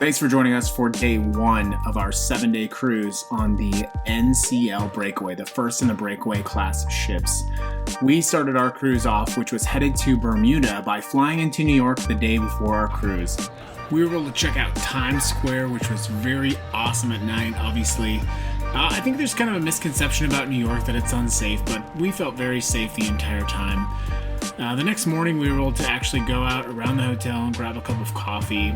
Thanks for joining us for day one of our 7-day cruise on the NCL Breakaway, the first in the Breakaway class ships. We started our cruise off, which was headed to Bermuda, by flying into New York the day before our cruise. We were able to check out Times Square, which was very awesome at night, obviously. I think there's kind of a misconception about New York that it's unsafe, but we felt very safe the entire time. The next morning, we were able to actually go out around the hotel and grab a cup of coffee.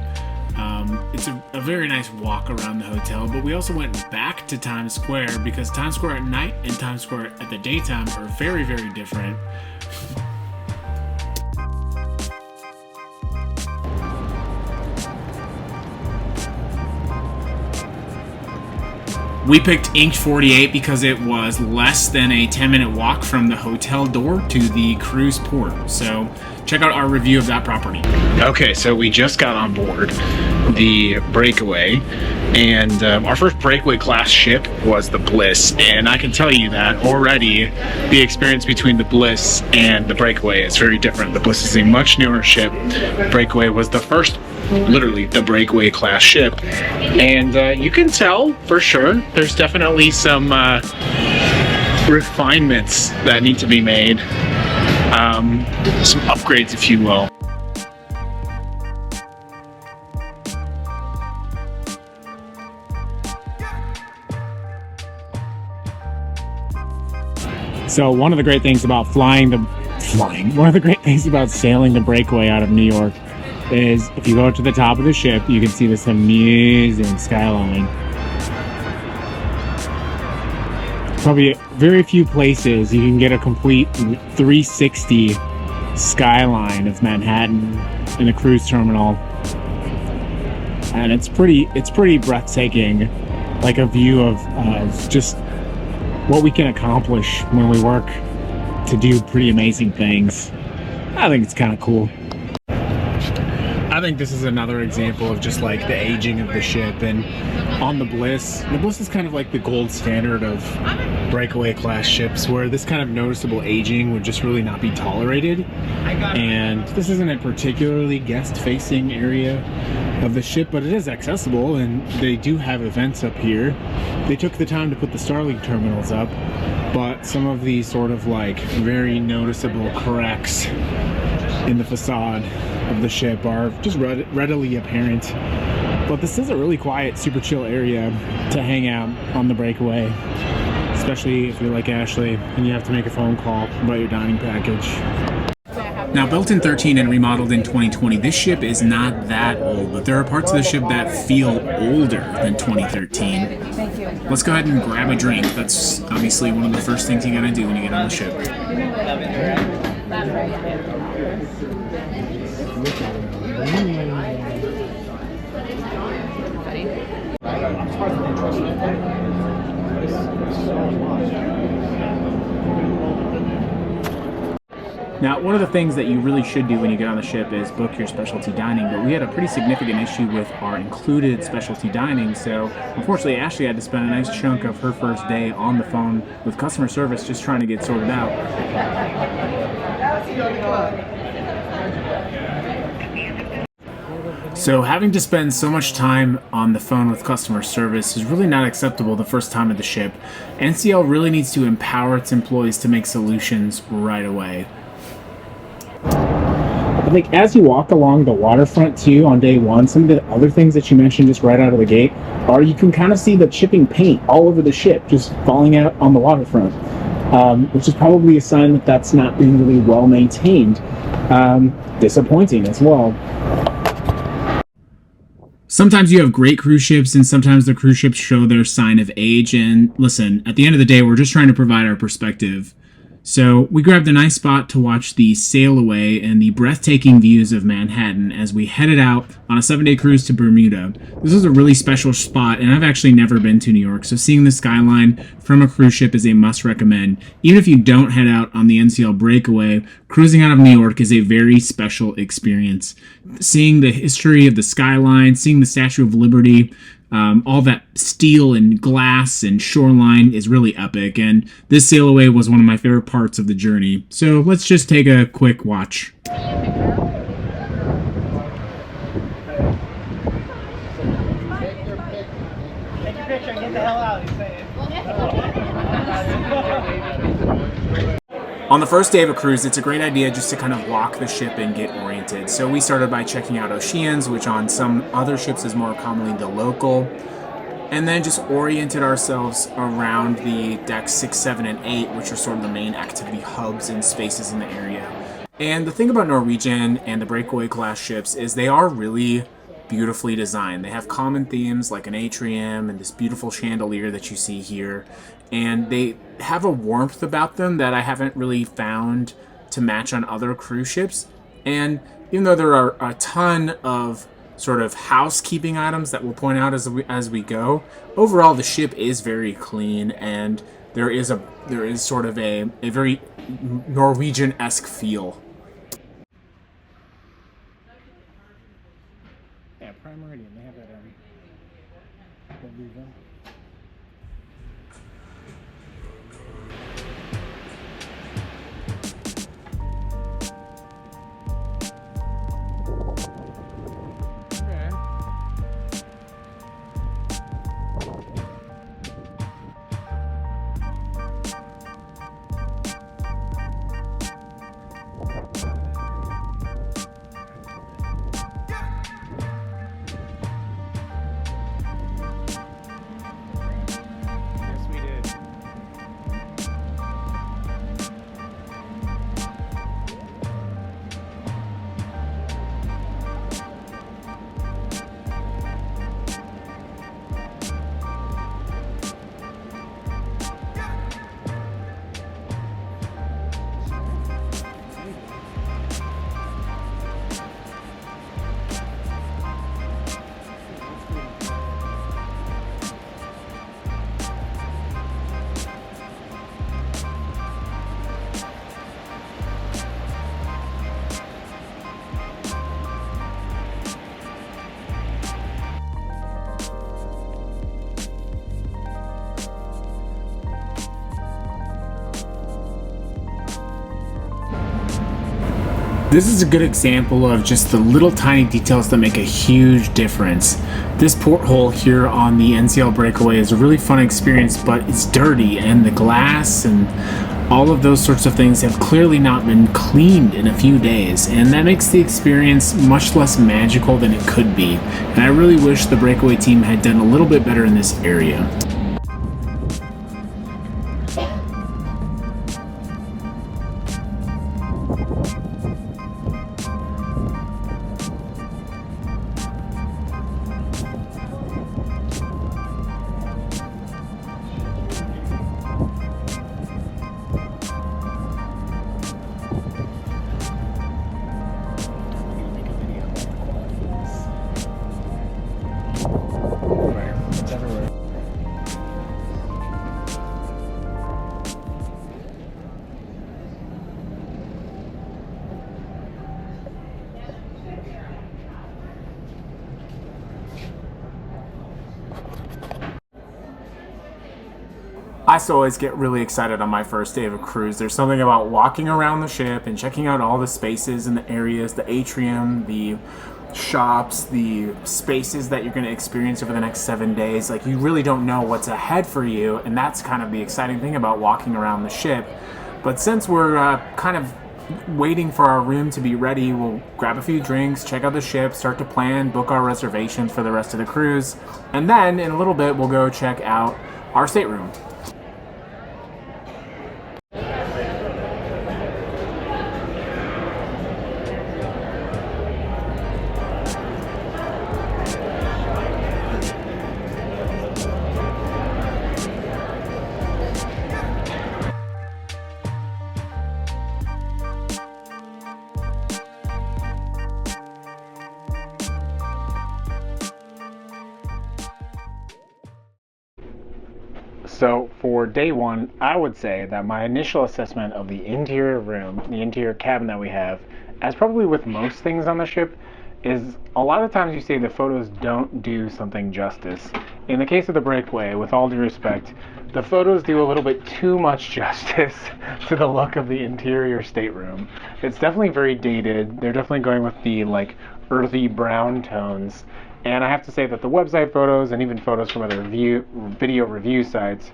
It's a very nice walk around the hotel, but we also went back to Times Square because Times Square at night and Times Square at the daytime are very, very different. We picked Inch 48 because it was less than a 10-minute walk from the hotel door to the cruise port. So check out our review of that property. Okay, so we just got on board the Breakaway, and our first Breakaway class ship was the Bliss, and I can tell you that already the experience between the Bliss and the Breakaway is very different. The Bliss is a much newer ship. Breakaway was the first, literally the Breakaway class ship, and you can tell for sure there's definitely some refinements that need to be made, some upgrades, if you will. So one of the great things about sailing the Breakaway out of New York is if you go to the top of the ship, you can see this amazing skyline. Probably very few places you can get a complete 360 skyline of Manhattan in a cruise terminal, and it's pretty breathtaking, like a view of just what we can accomplish when we work to do pretty amazing things. I think it's kind of cool. I think this is another example of just like the aging of the ship. And on the Bliss is kind of like the gold standard of Breakaway class ships, where this kind of noticeable aging would just really not be tolerated. And this isn't a particularly guest-facing area of the ship, but it is accessible, and they do have events up here. They took the time to put the Starlink terminals up, but some of these sort of like very noticeable cracks in the facade of the ship are just readily apparent. But this is a really quiet, super chill area to hang out on the Breakaway, especially if you're like Ashley and you have to make a phone call about your dining package. Now, built in 2013 and remodeled in 2020, this ship is not that old, but there are parts of the ship that feel older than 2013. Let's go ahead and grab a drink. That's obviously one of the first things you gotta do when you get on the ship. Now, one of the things that you really should do when you get on the ship is book your specialty dining, but we had a pretty significant issue with our included specialty dining, so unfortunately Ashley had to spend a nice chunk of her first day on the phone with customer service just trying to get sorted out. So having to spend so much time on the phone with customer service is really not acceptable the first time at the ship. NCL really needs to empower its employees to make solutions right away. I think as you walk along the waterfront too on day one, some of the other things that you mentioned just right out of the gate are you can kind of see the chipping paint all over the ship just falling out on the waterfront, which is probably a sign that that's not being really well maintained. Disappointing as well. Sometimes you have great cruise ships, and sometimes the cruise ships show their sign of age. And listen, at the end of the day, we're just trying to provide our perspective. So we grabbed a nice spot to watch the sail away and the breathtaking views of Manhattan as we headed out on a 7-day cruise to Bermuda. This is a really special spot, and I've actually never been to New York, so seeing the skyline from a cruise ship is a must recommend. Even if you don't head out on the NCL Breakaway, cruising out of New York is a very special experience. Seeing the history of the skyline, seeing the Statue of Liberty, all that steel and glass and shoreline is really epic, and this sail away was one of my favorite parts of the journey. So let's just take a quick watch. On the first day of a cruise, it's a great idea just to kind of walk the ship and get oriented. So we started by checking out Oceans, which on some other ships is more commonly the local, and then just oriented ourselves around the decks 6, 7, and 8, which are sort of the main activity hubs and spaces in the area. And the thing about Norwegian and the Breakaway class ships is they are really beautifully designed. They have common themes like an atrium and this beautiful chandelier that you see here, and they have a warmth about them that I haven't really found to match on other cruise ships. And even though there are a ton of sort of housekeeping items that we'll point out as we go, overall the ship is very clean, and there is sort of a very Norwegian-esque feel. Yeah, Prime Meridian, they have that Bermuda. This is a good example of just the little tiny details that make a huge difference. This porthole here on the NCL Breakaway is a really fun experience, but it's dirty, and the glass and all of those sorts of things have clearly not been cleaned in a few days, and that makes the experience much less magical than it could be. And I really wish the Breakaway team had done a little bit better in this area. I still always get really excited on my first day of a cruise. There's something about walking around the ship and checking out all the spaces and the areas, the atrium, the shops, the spaces that you're going to experience over the next 7 days. Like, you really don't know what's ahead for you, and that's kind of the exciting thing about walking around the ship. But since we're kind of waiting for our room to be ready, we'll grab a few drinks, check out the ship, start to plan, book our reservations for the rest of the cruise, and then in a little bit we'll go check out our stateroom. So for day one, I would say that my initial assessment of the interior room, the interior cabin that we have, as probably with most things on the ship, is a lot of times you see the photos don't do something justice. In the case of the Breakaway, with all due respect, the photos do a little bit too much justice to the look of the interior stateroom. It's definitely very dated. They're definitely going with the like earthy brown tones. And I have to say that the website photos and even photos from other video review sites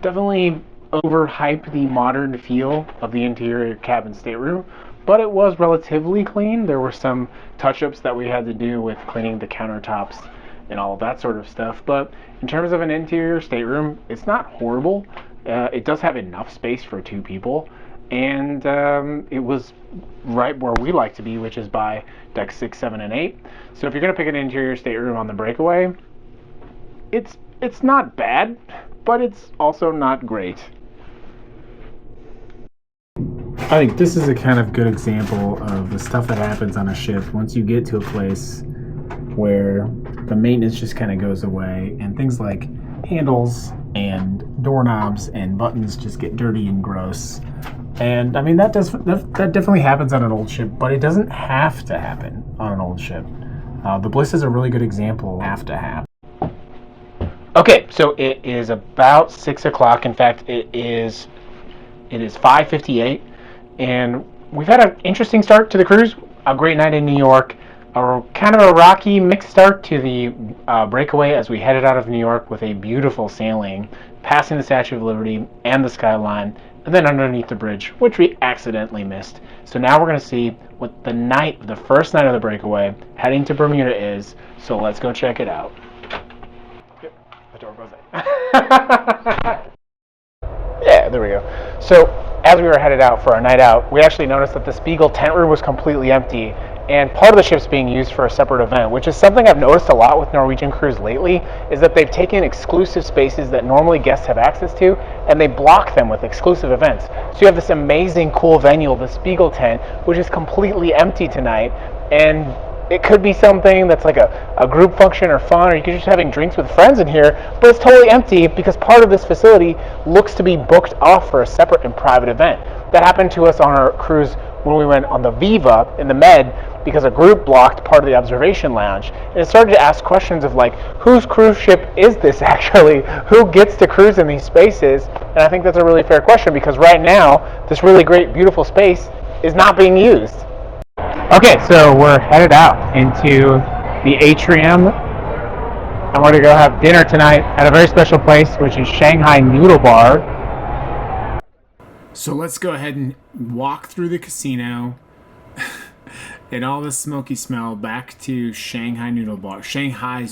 definitely overhype the modern feel of the interior cabin stateroom, but it was relatively clean. There were some touch-ups that we had to do with cleaning the countertops and all of that sort of stuff. But in terms of an interior stateroom, it's not horrible. It does have enough space for 2 people, and it was right where we like to be, which is by deck 6, 7, and 8. So if you're going to pick an interior stateroom on the Breakaway, it's not bad, but it's also not great. I think this is a kind of good example of the stuff that happens on a ship once you get to a place where the maintenance just kind of goes away and things like handles and doorknobs and buttons just get dirty and gross. And I mean that definitely happens on an old ship, but it doesn't have to happen on an old ship. The Bliss is a really good example. Have to happen. Okay, so it is about 6 o'clock. In fact, it is 5:58, and we've had an interesting start to the cruise. A great night in New York, kind of a rocky mixed start to the Breakaway as we headed out of New York with a beautiful sailing, passing the Statue of Liberty and the skyline, and then underneath the bridge, which we accidentally missed. So now we're going to see what the first night of the Breakaway heading to Bermuda is. So let's go check it out. Yeah, there we go. So as we were headed out for our night out, we actually noticed that the Spiegel tent room was completely empty, and part of the ship's being used for a separate event, which is something I've noticed a lot with Norwegian Cruise lately, is that they've taken exclusive spaces that normally guests have access to, and they block them with exclusive events. So you have this amazing, cool venue, the Spiegel tent, which is completely empty tonight, and it could be something that's like a group function or fun, or you could just having drinks with friends in here, but it's totally empty because part of this facility looks to be booked off for a separate and private event. That happened to us on our cruise when we went on the Viva in the Med, because a group blocked part of the observation lounge, and it started to ask questions of like, whose cruise ship is this actually? Who gets to cruise in these spaces? And I think that's a really fair question, because right now this really great, beautiful space is not being used. Okay, so we're headed out into the atrium, and we're going to go have dinner tonight at a very special place, which is Shanghai Noodle Bar. So let's go ahead and walk through the casino and all the smoky smell back to Shanghai's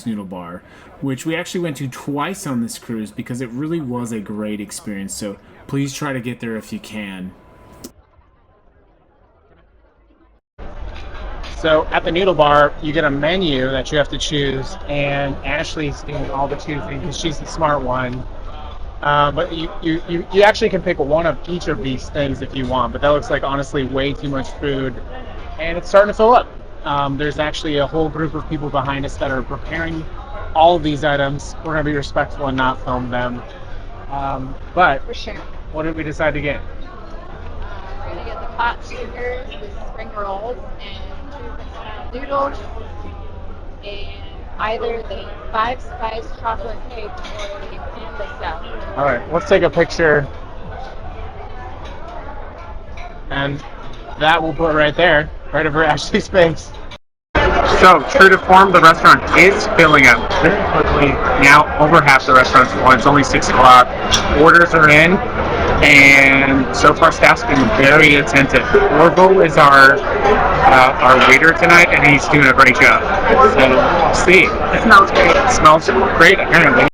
Noodle Bar, which we actually went to twice on this cruise because it really was a great experience. So please try to get there if you can. So at the Noodle Bar, you get a menu that you have to choose, and Ashley's doing all the choosing because she's the smart one. But you actually can pick one of each of these things if you want, but that looks like honestly way too much food, and it's starting to fill up. There's actually a whole group of people behind us that are preparing all of these items. We're going to be respectful and not film them. But For sure. what did we decide to get? We're gonna get the hot shakers, the spring rolls, and 2 noodles, and either the 5-spice chocolate cake or the panda salad. All right, let's take a picture, and that we'll put right there, right over Ashley's face. So, true to form, the restaurant is filling up very quickly. Now, over half the restaurant's full. It's only 6 o'clock. Orders are in, and so far, staff's been very attentive. Orville is our waiter tonight, and he's doing a great job. So, we'll see. It smells great. It smells great, apparently.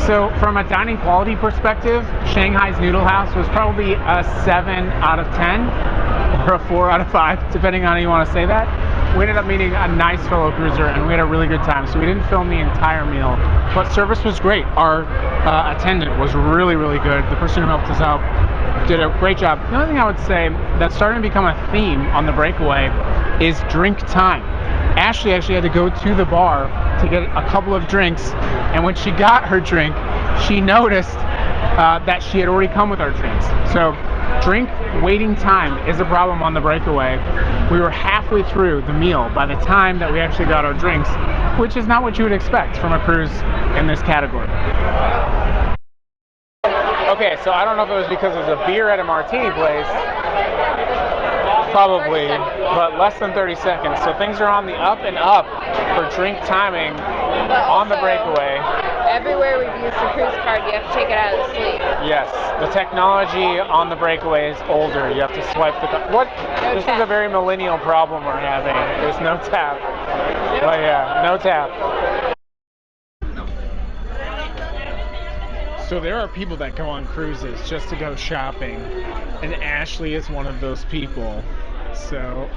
So from a dining quality perspective, Shanghai's Noodle House was probably a 7 out of 10 or a 4 out of 5, depending on how you want to say that. We ended up meeting a nice fellow cruiser, and we had a really good time, so we didn't film the entire meal, but service was great. Our attendant was really, really good. The person who helped us out did a great job. The only thing I would say that's starting to become a theme on the Breakaway is drink time. Ashley actually had to go to the bar to get a couple of drinks, and when she got her drink, she noticed that she had already come with our drinks. So Drink waiting time is a problem on the Breakaway. We were halfway through the meal by the time that we actually got our drinks, which is not what you would expect from a cruise in this category. Okay, so I don't know if it was because it was a beer at a martini place, probably, but less than 30 seconds. So things are on the up and up for drink timing on the Breakaway. Everywhere we've used the cruise card, you have to take it out of the sleeve. Yes, the technology on the Breakaway is older. You have to swipe the card. This is a very millennial problem we're having. There's no tap. But yeah, no tap. So there are people that go on cruises just to go shopping, and Ashley is one of those people. So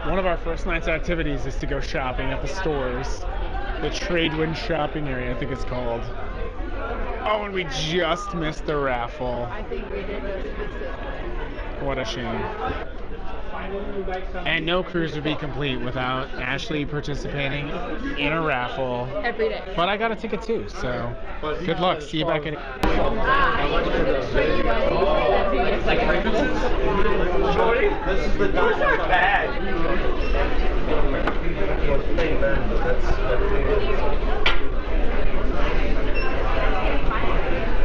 one of our first night's activities is to go shopping at the stores. The Tradewind shopping area, I think it's called. Oh, and we just missed the raffle. I think we did just miss it. What a shame. And no cruise would be complete without Ashley participating in a raffle. Every day. But I got a ticket too, so good luck. See you back in.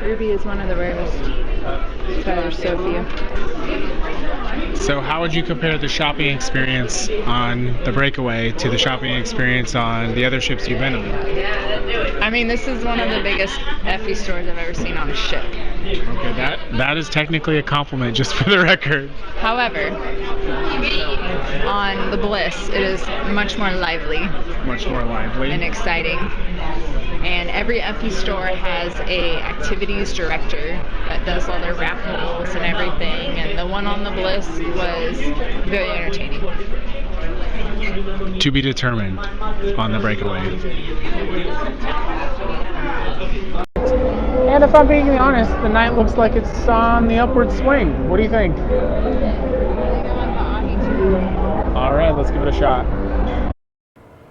Ruby is one of the rarest. There's so few. So how would you compare the shopping experience on the Breakaway to the shopping experience on the other ships you've been on? I mean, this is one of the biggest Effie stores I've ever seen on a ship. Okay, that is technically a compliment, just for the record. However, on the Bliss, it is much more lively Much more lively. and exciting. And every Effie store has a activities director that does all their raffles and everything. And the one on the Bliss was very entertaining. To be determined on the Breakaway. And if I'm being honest, the night looks like it's on the upward swing. What do you think? All right, let's give it a shot.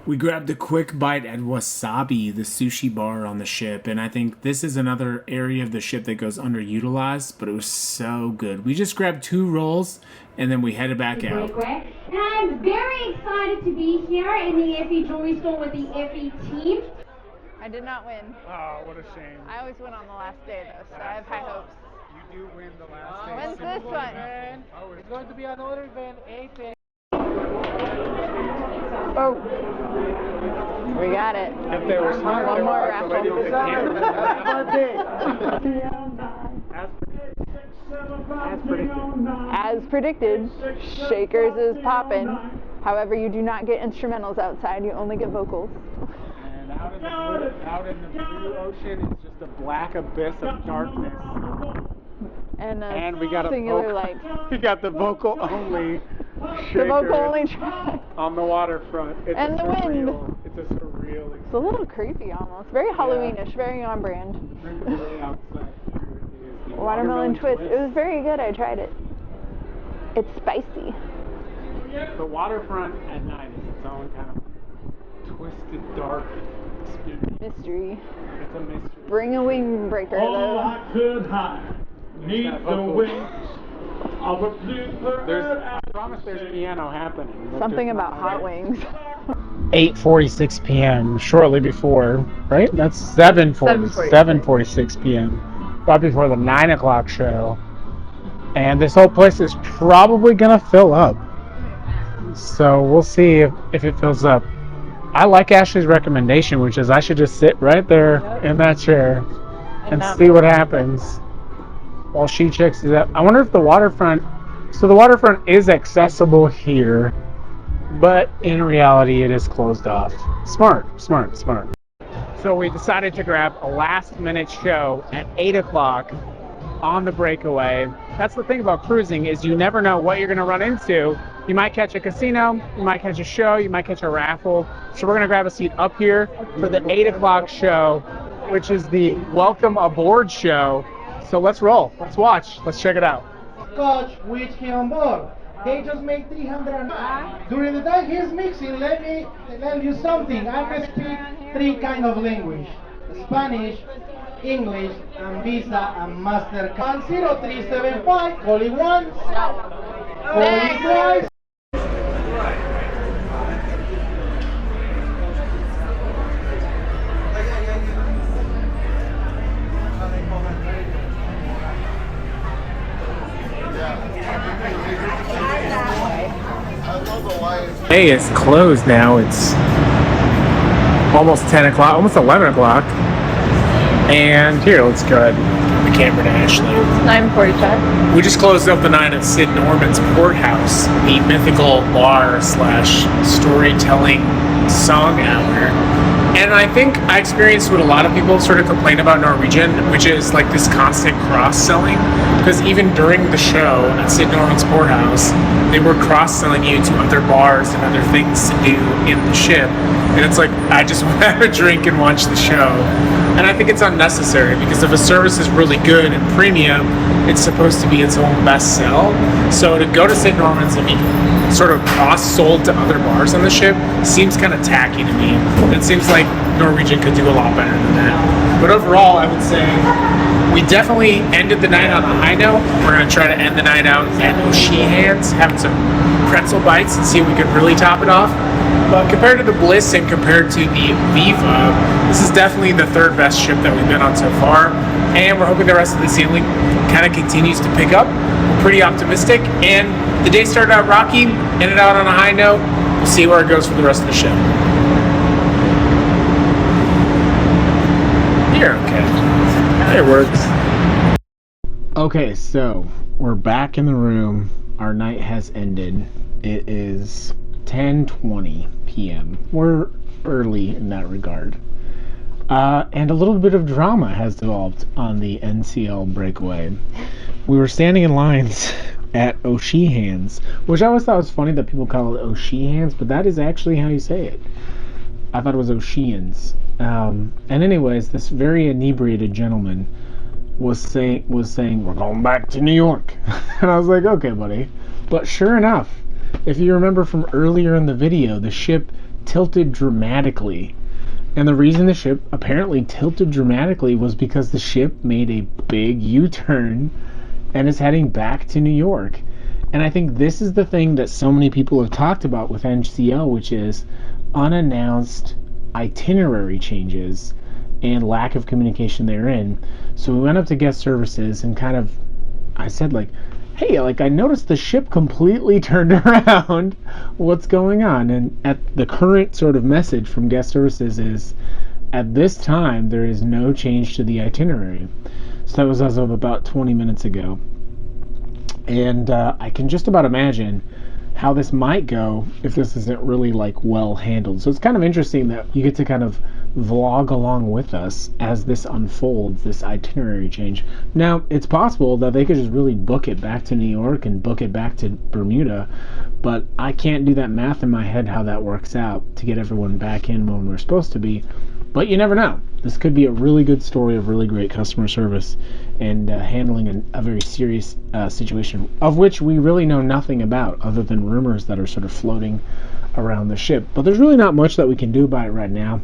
We grabbed a quick bite at Wasabi, the sushi bar on the ship, and I think this is another area of the ship that goes underutilized, but it was so good. We just grabbed 2 rolls, and then we headed back out. And I'm very excited to be here in the Effie Jewelry Store with the Effie team. I did not win. Oh, what a shame. I always win on the last day, though, so I have high hopes. You do win the last day. When's this one? Oh, it's going to be another event, 8th. Oh, we got it. If there was time, One more raffle. As predicted, Shakers is popping. However, you do not get instrumentals outside, you only get vocals. And out in the blue ocean is just a black abyss of darkness. And we got singular light. We got the vocal only. The vocal only track. On the waterfront. It's And the wind. It's a surreal It's a little creepy almost. Very Halloweenish, very on brand. Watermelon twist. It was very good. I tried it. It's spicy. The waterfront at night is its own kind of twisted, dark experience. Mystery. It's a mystery. Bring a windbreaker though. I could hide neath the wings of a bluebird. I promise there's piano happening. Something about hot wings. 8:46 p.m. shortly before, right? That's 7:46 p.m. Right before the 9 o'clock show. And this whole place is probably gonna fill up. So we'll see if it fills up. I like Ashley's recommendation, which is I should just sit right there in that chair and see what happens while she checks it out. I wonder if the waterfront, so the waterfront is accessible here, but in reality it is closed off. Smart. So we decided to grab a last minute show at 8 o'clock on the Breakaway. That's the thing about cruising, is you never know what you're going to run into. You might catch a casino, you might catch a show, you might catch a raffle. So we're going to grab a seat up here for the 8 o'clock show, which is the Welcome Aboard show. So let's roll, let's watch, let's check it out. Scotch whiskey on board. They just make 300. During the time he's mixing, let me tell you something. I can speak 3 kinds of language: Spanish, English, and Visa, and MasterCard. 10375, calling once, calling twice. Hey, it's closed now. It's almost 10 o'clock, almost 11 o'clock. And here, let's go ahead and give the camera to Ashley. 9:45. We just closed up the night at Sid Norman's Porthouse, the mythical bar slash storytelling song hour. And I think I experienced what a lot of people sort of complain about Norwegian, which is like this constant cross-selling. Because even during the show at Sid Norman's Porthouse, they were cross-selling you to other bars and other things to do in the ship. And it's like, I just want to have a drink and watch the show. And I think it's unnecessary, because if a service is really good and premium, it's supposed to be its own best sell. So to go to St. Norman's and be sort of cross-sold to other bars on the ship seems kind of tacky to me. It seems like Norwegian could do a lot better than that. But overall, I would say we definitely ended the night on a high note. We're going to try to end the night out at O'Sheehan's, having some pretzel bites and see if we could really top it off. But compared to the Bliss and compared to the Viva, this is definitely the third best ship that we've been on so far. And we're hoping the rest of the sailing kind of continues to pick up. We're pretty optimistic. And the day started out rocky, ended out on a high note. We'll see where it goes for the rest of the ship. You're okay. It works. Okay, so we're back in the room. Our night has ended. It is 10:20 p.m. We're early in that regard. And a little bit of drama has developed on the NCL Breakaway. We were standing in lines at O'Sheehan's, which I always thought was funny that people call it O'Sheehan's, but that is actually how you say it. I thought it was O'Sheehan's. And anyways, this very inebriated gentleman was saying, we're going back to New York. And I was like, okay, buddy. But sure enough, if you remember from earlier in the video, the ship tilted dramatically. And the reason the ship apparently tilted dramatically was because the ship made a big U-turn and is heading back to New York. And I think this is the thing that so many people have talked about with NCL, which is unannounced itinerary changes and lack of communication therein. So we went up to guest services and kind of, I said like, hey, like I noticed the ship completely turned around. What's going on? And at the current sort of message from guest services is, at this time, there is no change to the itinerary. So that was as of about 20 minutes ago. And I can just about imagine how this might go if this isn't really like well handled. So it's kind of interesting that you get to kind of vlog along with us as this unfolds, this itinerary change. Now, it's possible that they could just really book it back to New York and book it back to Bermuda, but I can't do that math in my head how that works out to get everyone back in when we're supposed to be. But you never know. This could be a really good story of really great customer service and handling a very serious situation, of which we really know nothing about other than rumors that are sort of floating around the ship. But there's really not much that we can do about it right now,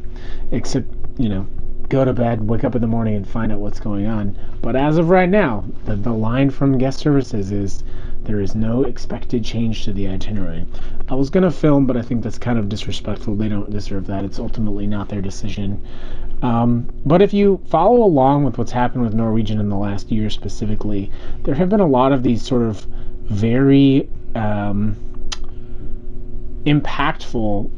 except, you know, go to bed, wake up in the morning, and find out what's going on. But as of right now, the line from guest services is, there is no expected change to the itinerary. I was going to film, but I think that's kind of disrespectful. They don't deserve that. It's ultimately not their decision. But if you follow along with what's happened with Norwegian in the last year specifically, there have been a lot of these sort of very impactful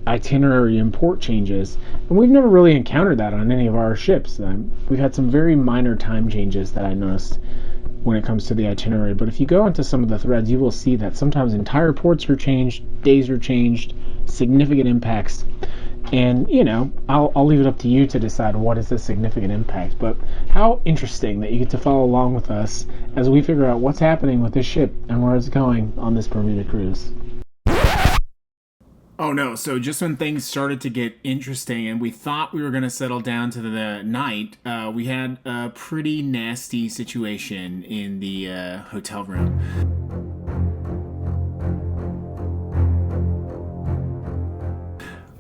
itinerary and port changes, and we've never really encountered that on any of our ships. We've had some very minor time changes that I noticed when it comes to the itinerary, but if you go into some of the threads, you will see that sometimes entire ports are changed, days are changed, significant impacts. And, you know, I'll leave it up to you to decide what is the significant impact. But how interesting that you get to follow along with us as we figure out what's happening with this ship and where it's going on this Bermuda cruise. Oh no, so just when things started to get interesting and we thought we were going to settle down to the night, we had a pretty nasty situation in the hotel room.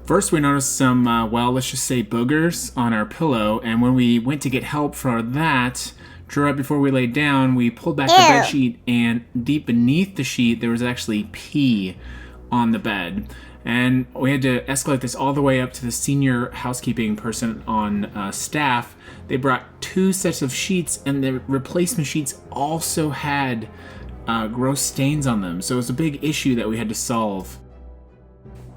First, we noticed some, well, let's just say boogers on our pillow, and when we went to get help for that, right before we laid down, we pulled back the bed sheet, and deep beneath the sheet, there was actually pee on the bed. And we had to escalate this all the way up to the senior housekeeping person on staff. They brought 2 sets of sheets, and the replacement sheets also had gross stains on them. So it was a big issue that we had to solve.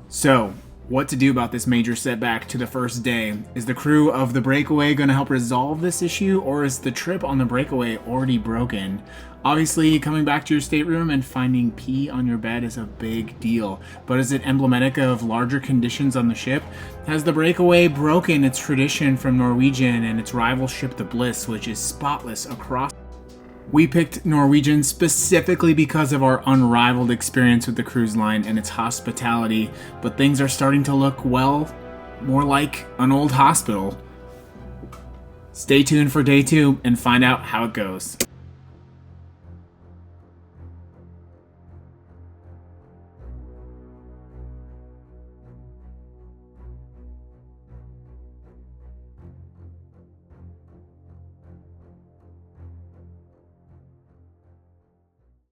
So, what to do about this major setback to the first day? Is the crew of the Breakaway going to help resolve this issue, or is the trip on the Breakaway already broken? Obviously, coming back to your stateroom and finding pee on your bed is a big deal, but is it emblematic of larger conditions on the ship? Has the Breakaway broken its tradition from Norwegian and its rival ship, the Bliss, which is spotless across? We picked Norwegian specifically because of our unrivaled experience with the cruise line and its hospitality, but things are starting to look, well, more like an old hospital. Stay tuned for day 2 and find out how it goes.